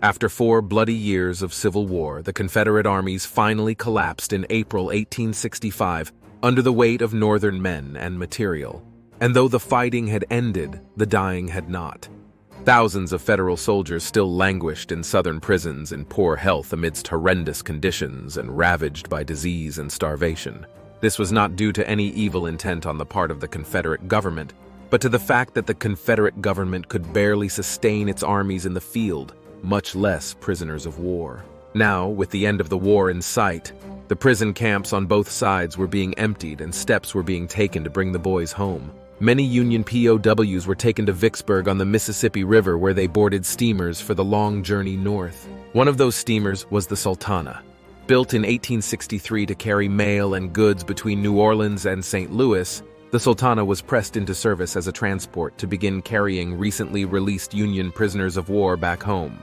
After 4 bloody years of civil war, the Confederate armies finally collapsed in April 1865 under the weight of Northern men and material. And though the fighting had ended, the dying had not. Thousands of Federal soldiers still languished in Southern prisons in poor health amidst horrendous conditions and ravaged by disease and starvation. This was not due to any evil intent on the part of the Confederate government, but to the fact that the Confederate government could barely sustain its armies in the field, much less prisoners of war. Now, with the end of the war in sight, the prison camps on both sides were being emptied and steps were being taken to bring the boys home. Many Union POWs were taken to Vicksburg on the Mississippi River, where they boarded steamers for the long journey north. One of those steamers was the Sultana. Built in 1863 to carry mail and goods between New Orleans and St. Louis, the Sultana was pressed into service as a transport to begin carrying recently released Union prisoners of war back home.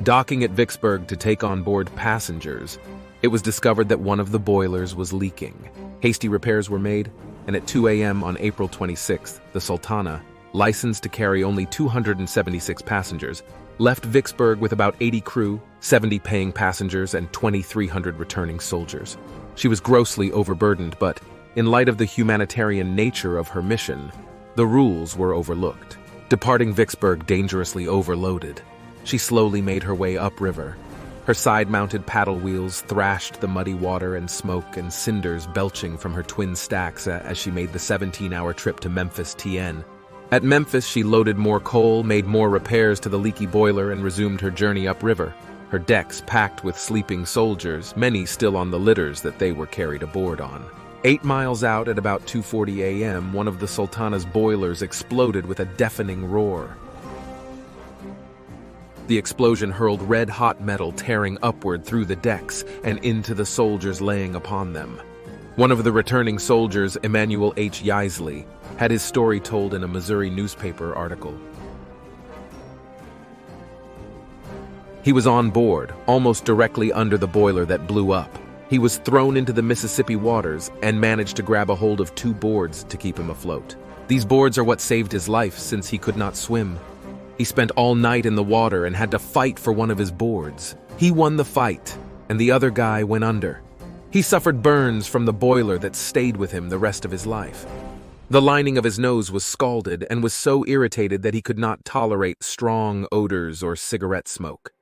Docking at Vicksburg to take on board passengers, it was discovered that one of the boilers was leaking. Hasty repairs were made, and at 2 a.m. on April 26th, the Sultana, licensed to carry only 276 passengers, left Vicksburg with about 80 crew, 70 paying passengers, and 2,300 returning soldiers. She was grossly overburdened, but in light of the humanitarian nature of her mission, the rules were overlooked. Departing Vicksburg dangerously overloaded, she slowly made her way upriver. Her side-mounted paddle wheels thrashed the muddy water, and smoke and cinders belching from her twin stacks as she made the 17-hour trip to Memphis, TN. At Memphis, she loaded more coal, made more repairs to the leaky boiler, and resumed her journey upriver, her decks packed with sleeping soldiers, many still on the litters that they were carried aboard on. 8 miles out at about 2:40 a.m., one of the Sultana's boilers exploded with a deafening roar. The explosion hurled red-hot metal tearing upward through the decks and into the soldiers laying upon them. One of the returning soldiers, Emanuel H. Yeisley, had his story told in a Missouri newspaper article. He was on board, almost directly under the boiler that blew up. He was thrown into the Mississippi waters and managed to grab a hold of 2 boards to keep him afloat. These boards are what saved his life since he could not swim. He spent all night in the water and had to fight for one of his boards. He won the fight, and the other guy went under. He suffered burns from the boiler that stayed with him the rest of his life. The lining of his nose was scalded and was so irritated that he could not tolerate strong odors or cigarette smoke.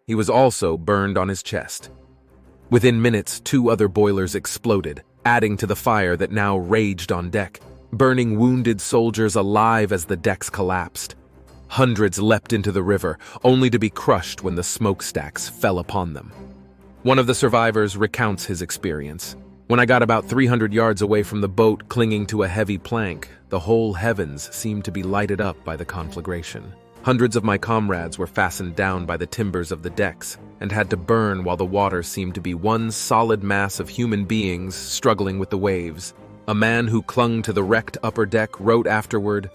He was also burned on his chest. Within minutes, 2 other boilers exploded, adding to the fire that now raged on deck, burning wounded soldiers alive as the decks collapsed. Hundreds leapt into the river, only to be crushed when the smokestacks fell upon them. One of the survivors recounts his experience. When I got about 300 yards away from the boat clinging to a heavy plank, the whole heavens seemed to be lighted up by the conflagration. Hundreds of my comrades were fastened down by the timbers of the decks and had to burn while the water seemed to be one solid mass of human beings struggling with the waves. A man who clung to the wrecked upper deck wrote afterward,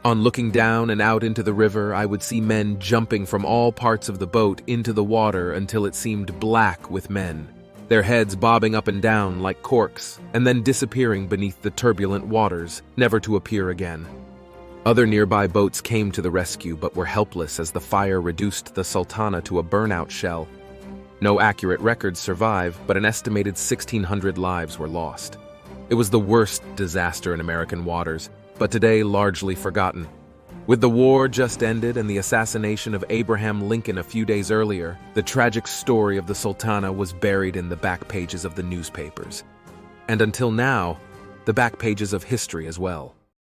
"On looking down and out into the river, I would see men jumping from all parts of the boat into the water until it seemed black with men, their heads bobbing up and down like corks, and then disappearing beneath the turbulent waters, never to appear again." Other nearby boats came to the rescue but were helpless as the fire reduced the Sultana to a burnout shell. No accurate records survive, but an estimated 1,600 lives were lost. It was the worst disaster in American waters, but today largely forgotten. With the war just ended and the assassination of Abraham Lincoln a few days earlier, the tragic story of the Sultana was buried in the back pages of the newspapers. And until now, the back pages of history as well.